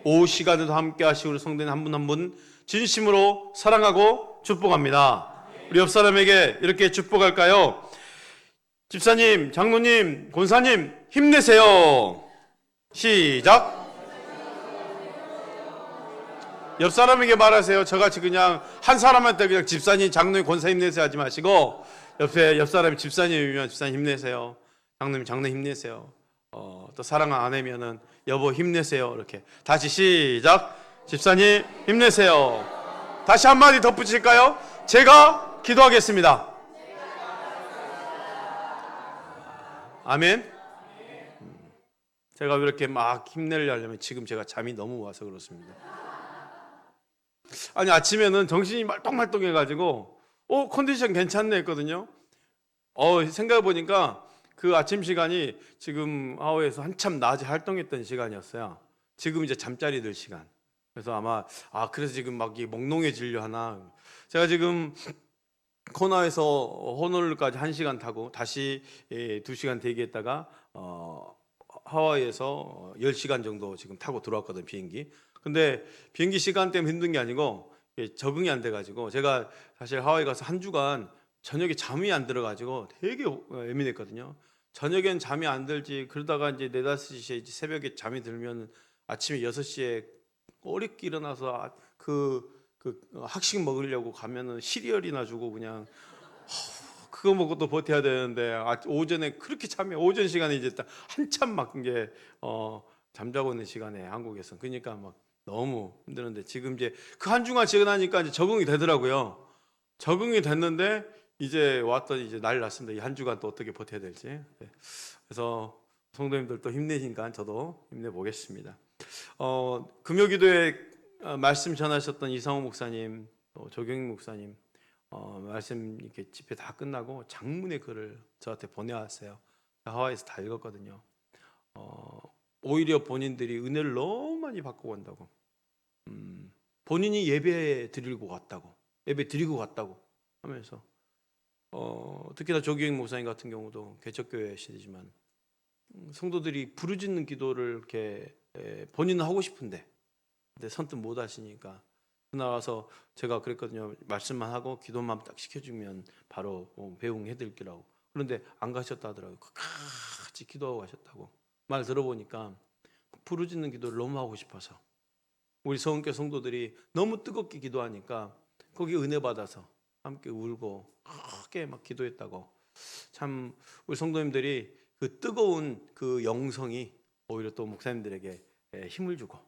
오후 시간에도 함께 하시고 우리 성도님 한 분 한 분 진심으로 사랑하고 축복합니다. 우리 옆 사람에게 이렇게 축복할까요? 집사님, 장로님, 권사님 힘내세요. 시작. 옆 사람에게 말하세요. 저같이 그냥 한 사람한테 그냥 집사님, 장로님, 권사 힘내세요 하지 마시고 옆 사람이 집사님이면 집사님 힘내세요. 장로님, 장로님 힘내세요. 또 사랑 안 하면은 여보 힘내세요. 이렇게 다시 시작. 집사님 힘내세요. 다시 한마디 덧붙일까요? 제가 기도하겠습니다. 아멘. 제가 이렇게 막 힘내려 하려면 지금 제가 잠이 너무 와서 그렇습니다. 아니 아침에는 정신이 말똥말똥 해가지고 컨디션 괜찮네 했거든요. 생각해보니까 그 아침 시간이 지금 하와이에서 한참 낮에 활동했던 시간이었어요. 지금 이제 잠자리 들 시간. 그래서 아마 그래서 지금 막 몽롱해지려 하나. 제가 지금 코나에서 호놀룰까지 1시간 타고 다시 2시간 대기했다가 하와이에서 10시간 정도 지금 타고 들어왔거든, 비행기. 근데 비행기 시간 때문에 힘든 게 아니고 적응이 안 돼가지고 제가 사실 하와이 가서 한 주간 저녁에 잠이 안 들어가지고 되게 예민했거든요. 저녁엔 잠이 안 들지 그러다가 이제 4, 5시에 새벽에 잠이 들면 아침에 6시에 어렵게 일어나서 그 학식 먹으려고 가면은 시리얼이나 주고 그냥 그거 먹고 또 버텨야 되는데 오전에 그렇게 오전 시간에 이제 딱 한참 막 이게 잠자고 있는 시간에 한국에서 그러니까 막 너무 힘드는데 지금 이제 그 한 주간 지나니까 이제 적응이 되더라고요. 적응이 됐는데 이제 왔더니 이제 난리 났습니다. 이 한 주간 또 어떻게 버텨야 될지. 그래서 성도님들 또 힘내니까 저도 힘내보겠습니다. 금요기도에 말씀 전하셨던 이상호 목사님, 또 조경익 목사님 말씀 이렇게 집회 다 끝나고 장문의 글을 저한테 보내왔어요. 하와이에서 다 읽었거든요. 오히려 본인들이 은혜를 너무 많이 받고 간다고. 본인이 예배 드리고 갔다고 하면서 특히나 조기행 목사님 같은 경우도 개척교회 시대지만 성도들이 부르짖는 기도를 이렇게 본인은 하고 싶은데 근데 선뜻 못 하시니까 그날 와서 제가 그랬거든요. 말씀만 하고 기도만 딱 시켜주면 바로 배웅해 드릴게라고. 그런데 안 가셨다 하더라고요. 끝까지 기도하고 가셨다고. 말 들어보니까 부르짖는 기도를 너무 하고 싶어서 우리 서은교 성도들이 너무 뜨겁게 기도하니까 거기 은혜 받아서 함께 울고 크게 막 기도했다고. 참 우리 성도님들이 그 뜨거운 그 영성이 오히려 또 목사님들에게 힘을 주고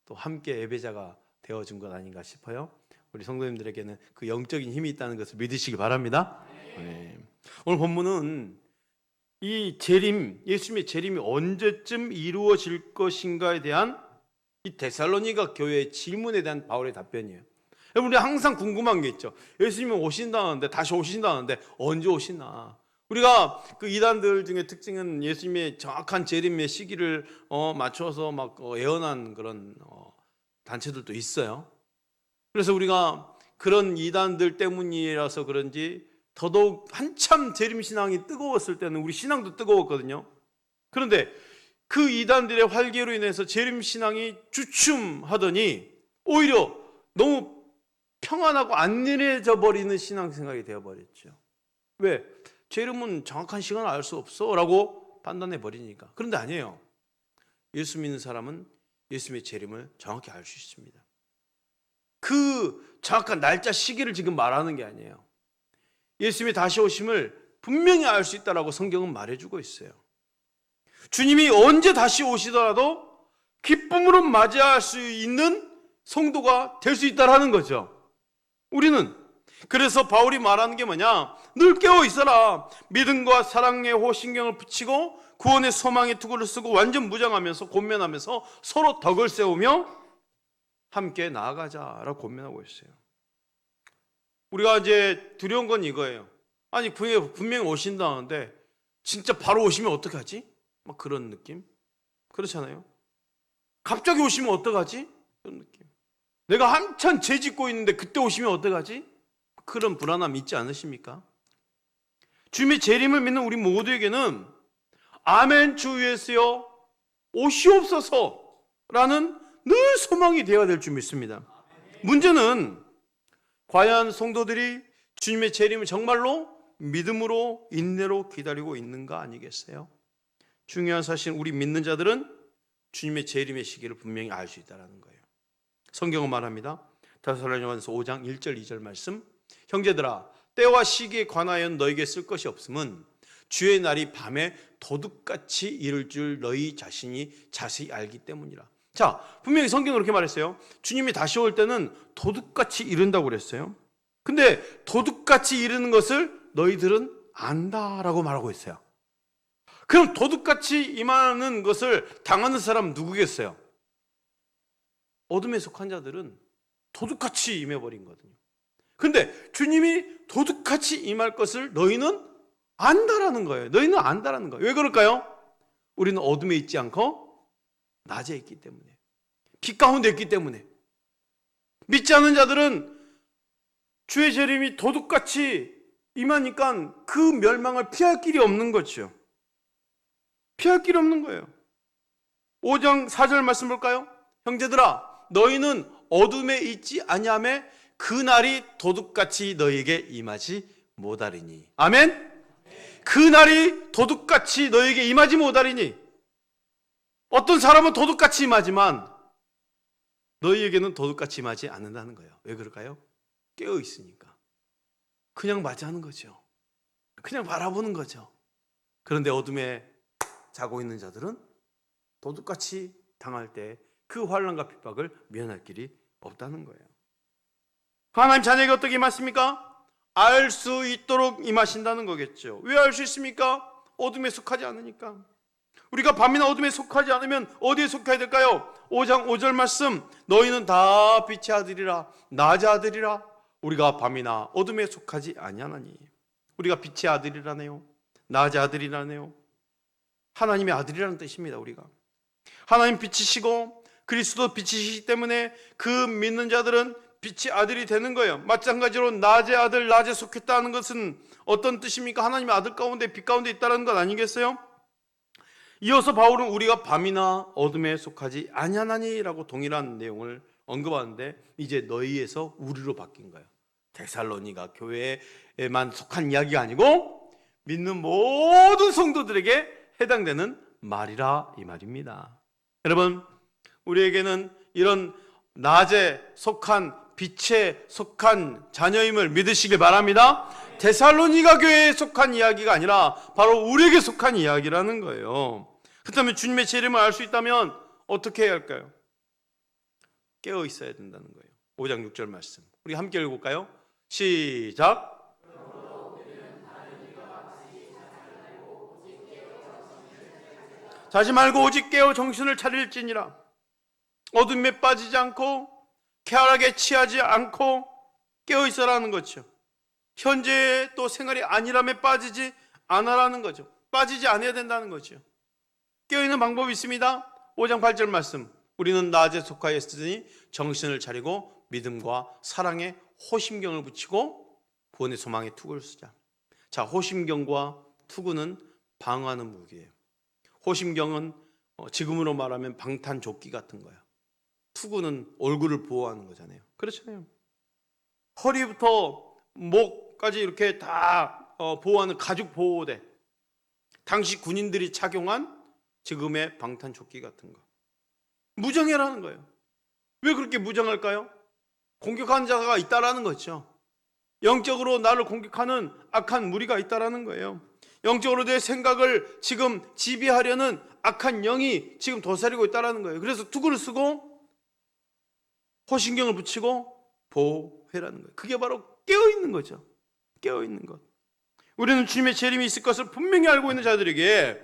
또 함께 예배자가 되어준 것 아닌가 싶어요. 우리 성도님들에게는 그 영적인 힘이 있다는 것을 믿으시기 바랍니다. 네. 오늘 본문은 이 재림, 예수님의 재림이 언제쯤 이루어질 것인가에 대한 이 데살로니가 교회의 질문에 대한 바울의 답변이에요. 여러분 우리 항상 궁금한 게 있죠. 예수님이 오신다는데 다시 오신다는데 언제 오시나? 우리가 그 이단들 중에 특징은 예수님의 정확한 재림의 시기를 맞춰서 막 예언한 그런 단체들도 있어요. 그래서 우리가 그런 이단들 때문이라서 그런지 더더욱 한참 재림 신앙이 뜨거웠을 때는 우리 신앙도 뜨거웠거든요. 그런데 그 이단들의 활개로 인해서 재림 신앙이 주춤하더니 오히려 너무 평안하고 안일해져 버리는 신앙생활이 되어버렸죠. 왜? 재림은 정확한 시간을 알 수 없어 라고 판단해 버리니까. 그런데 아니에요. 예수 믿는 사람은 예수님의 재림을 정확히 알 수 있습니다. 그 정확한 날짜 시기를 지금 말하는 게 아니에요. 예수님의 다시 오심을 분명히 알 수 있다라고 성경은 말해주고 있어요. 주님이 언제 다시 오시더라도 기쁨으로 맞이할 수 있는 성도가 될 수 있다라는 거죠. 우리는 그래서 바울이 말하는 게 뭐냐? 늘 깨어 있어라. 믿음과 사랑의 호신경을 붙이고 구원의 소망의 투구를 쓰고 완전 무장하면서 권면하면서 서로 덕을 세우며 함께 나아가자라고 권면하고 있어요. 우리가 이제 두려운 건 이거예요. 아니 분명히 오신다는데 진짜 바로 오시면 어떡하지? 막 그런 느낌? 그렇잖아요. 갑자기 오시면 어떡하지? 그런 느낌. 내가 한참 죄 짓고 있는데 그때 오시면 어떡하지? 그런 불안함 있지 않으십니까? 주님의 재림을 믿는 우리 모두에게는 아멘 주 예수여 오시옵소서라는 늘 소망이 되어야 될 줄 믿습니다. 문제는 과연 성도들이 주님의 재림을 정말로 믿음으로 인내로 기다리고 있는가 아니겠어요? 중요한 사실은 우리 믿는 자들은 주님의 재림의 시기를 분명히 알 수 있다는 거예요. 성경은 말합니다. 데살로니가전서 5장 1절 2절 말씀, 형제들아 때와 시기에 관하여 너에게 쓸 것이 없음은 주의 날이 밤에 도둑같이 이를 줄 너희 자신이 자세히 알기 때문이라. 자, 분명히 성경은 그렇게 말했어요. 주님이 다시 올 때는 도둑같이 이른다고 그랬어요. 근데 도둑같이 이르는 것을 너희들은 안다라고 말하고 있어요. 그럼 도둑같이 임하는 것을 당하는 사람 누구겠어요? 어둠에 속한 자들은 도둑같이 임해버린 거거든요. 근데 주님이 도둑같이 임할 것을 너희는 안다라는 거예요. 너희는 안다라는 거예요. 왜 그럴까요? 우리는 어둠에 있지 않고 낮에 있기 때문에, 빛 가운데 있기 때문에. 믿지 않는 자들은 주의 재림이 도둑같이 임하니까 그 멸망을 피할 길이 없는 거죠. 피할 길이 없는 거예요. 5장 4절 말씀 볼까요? 형제들아 너희는 어둠에 있지 아니하매 그 날이 도둑같이 너희에게 임하지 못하리니. 아멘. 그 날이 도둑같이 너희에게 임하지 못하리니. 어떤 사람은 도둑같이 임하지만 너희에게는 도둑같이 임하지 않는다는 거예요. 왜 그럴까요? 깨어 있으니까. 그냥 맞이하는 거죠. 그냥 바라보는 거죠. 그런데 어둠에 자고 있는 자들은 도둑같이 당할 때 그 환난과 핍박을 면할 길이 없다는 거예요. 하나님 자녀에게 어떻게 임하십니까? 알 수 있도록 임하신다는 거겠죠. 왜 알 수 있습니까? 어둠에 속하지 않으니까. 우리가 밤이나 어둠에 속하지 않으면 어디에 속해야 될까요? 5장 5절 말씀, 너희는 다 빛의 아들이라 낮의 아들이라. 우리가 밤이나 어둠에 속하지 아니하나니. 우리가 빛의 아들이라네요. 낮의 아들이라네요. 하나님의 아들이라는 뜻입니다. 우리가 하나님 빛이시고 그리스도 빛이시기 때문에 그 믿는 자들은 빛의 아들이 되는 거예요. 마찬가지로 낮의 아들, 낮에 속했다는 것은 어떤 뜻입니까? 하나님의 아들 가운데 빛 가운데 있다는 것 아니겠어요? 이어서 바울은 우리가 밤이나 어둠에 속하지 아니하나니라고 동일한 내용을 언급하는데 이제 너희에서 우리로 바뀐 거예요. 데살로니가 교회에만 속한 이야기가 아니고 믿는 모든 성도들에게 해당되는 말이라 이 말입니다. 여러분, 우리에게는 이런 낮에 속한 빛에 속한 자녀임을 믿으시길 바랍니다. 데살로니가 교회에 속한 이야기가 아니라 바로 우리에게 속한 이야기라는 거예요. 그렇다면 주님의 재림을 알 수 있다면 어떻게 해야 할까요? 깨어 있어야 된다는 거예요. 5장 6절 말씀 우리 함께 읽어볼까요? 시작. 자지 말고 오직 깨어 정신을 차릴지니라. 어둠에 빠지지 않고 쾌활하게 취하지 않고 깨어 있어라는 거죠. 현재의 또 생활이 안일함에 빠지지 않아라는 거죠. 빠지지 않아야 된다는 거죠. 깨어있는 방법이 있습니다. 5장 8절 말씀 우리는 낮에 속하여 있으니 정신을 차리고 믿음과 사랑에 호심경을 붙이고 구원의 소망에 투구를 쓰자. 자, 호심경과 투구는 방어하는 무기예요. 호심경은 지금으로 말하면 방탄조끼 같은 거예요. 투구는 얼굴을 보호하는 거잖아요. 그렇잖아요. 허리부터 목까지 이렇게 다 보호하는 가죽 보호대. 당시 군인들이 착용한 지금의 방탄조끼 같은 거. 무장해라는 거예요. 왜 그렇게 무장할까요? 공격하는 자가 있다라는 거죠. 영적으로 나를 공격하는 악한 무리가 있다라는 거예요. 영적으로 내 생각을 지금 지배하려는 악한 영이 지금 도사리고 있다라는 거예요. 그래서 투구를 쓰고 호신경을 붙이고 보호해라는 거예요. 그게 바로 깨어있는 거죠. 깨어있는 것. 우리는 주님의 재림이 있을 것을 분명히 알고 있는 자들에게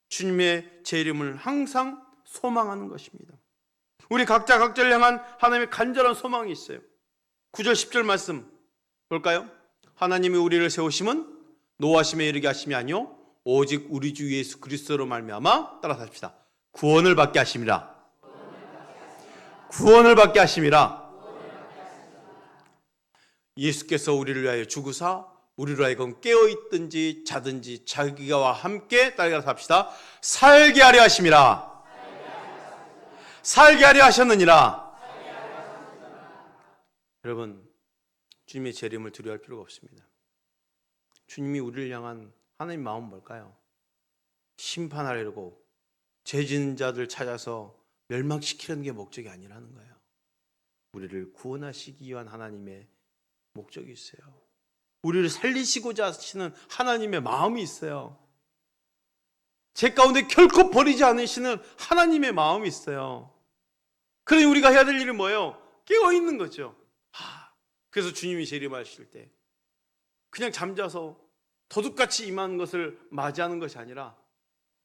주님의 재림을 항상 소망하는 것입니다. 우리 각자 각자를 향한 하나님의 간절한 소망이 있어요. 9절 10절 말씀 볼까요? 하나님이 우리를 세우심은 노하심에 이르게 하심이 아니요 오직 우리 주 예수 그리스도로 말미암아 따라서 합시다. 구원을 받게 하심이라. 구원을 받게 하심이라. 예수께서 우리를 위하여 죽으사 우리로 하여금 깨어있든지 자든지 자기와 함께 따라서 합시다. 살게 하려 하심이라. 살게 하려 하셨느니라. 여러분, 주님의 재림을 두려워할 필요가 없습니다. 주님이 우리를 향한 하나님 마음은 뭘까요? 심판하려고 죄 지은 자들 찾아서 멸망시키려는 게 목적이 아니라는 거예요. 우리를 구원하시기 위한 하나님의 목적이 있어요. 우리를 살리시고자 하시는 하나님의 마음이 있어요. 죄 가운데 결코 버리지 않으시는 하나님의 마음이 있어요. 그러니 우리가 해야 될 일은 뭐예요? 깨어있는 거죠. 그래서 주님이 재림하실 때 그냥 잠자서 도둑같이 임하는 것을 맞이하는 것이 아니라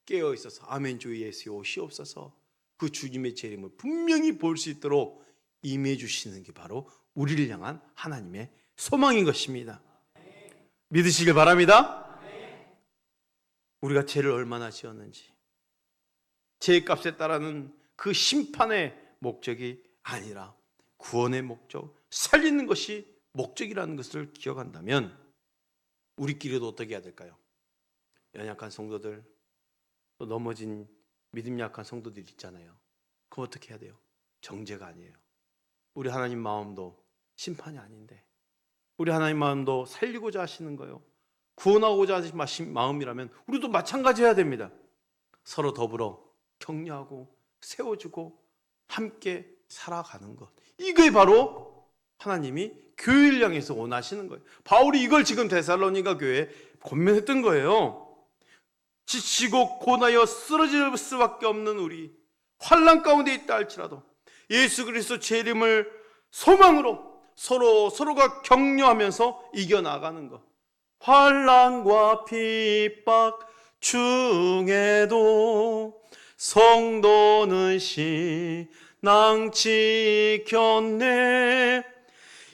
깨어있어서 아멘 주 예수 오시옵소서, 그 주님의 재림을 분명히 볼 수 있도록 임해 주시는 게 바로 우리를 향한 하나님의 소망인 것입니다. 믿으시길 바랍니다. 우리가 죄를 얼마나 지었는지, 죄의 값에 따르는 그 심판의 목적이 아니라 구원의 목적, 살리는 것이 목적이라는 것을 기억한다면 우리끼리도 어떻게 해야 될까요? 연약한 성도들, 또 넘어진 믿음 약한 성도들 있잖아요. 그거 어떻게 해야 돼요? 정죄가 아니에요. 우리 하나님 마음도 심판이 아닌데, 우리 하나님 마음도 살리고자 하시는 거예요. 구원하고자 하시는 마음이라면 우리도 마찬가지 해야 됩니다. 서로 더불어 격려하고 세워주고 함께 살아가는 것, 이게 바로 하나님이 교회를 향해서 원하시는 거예요. 바울이 이걸 지금 데살로니가 교회에 권면했던 거예요. 지치고 고나여 쓰러질 수밖에 없는 우리, 환난 가운데 있다 할지라도 예수 그리스도 재림을 소망으로 서로가 격려하면서 이겨나가는 것. 환난과 핍박 중에도 성도는 신앙 지켰네.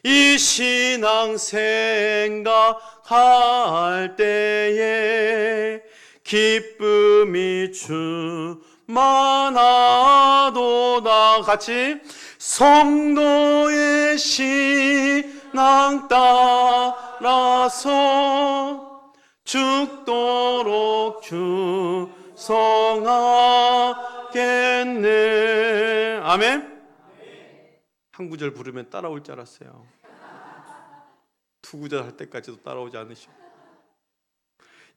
이 신앙 생각할 때에 기쁨이 충만하도다. 같이 성도의 신앙 따라서 죽도록 충성하겠네. 아멘. 한 구절 부르면 따라올 줄 알았어요. 두 구절 할 때까지도 따라오지 않으시고.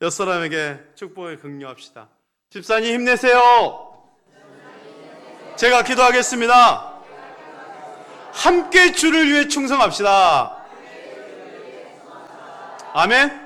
옆사람에게 축복을 격려합시다. 집사님 힘내세요. 제가 기도하겠습니다. 함께 주를 위해 충성합시다. 아멘.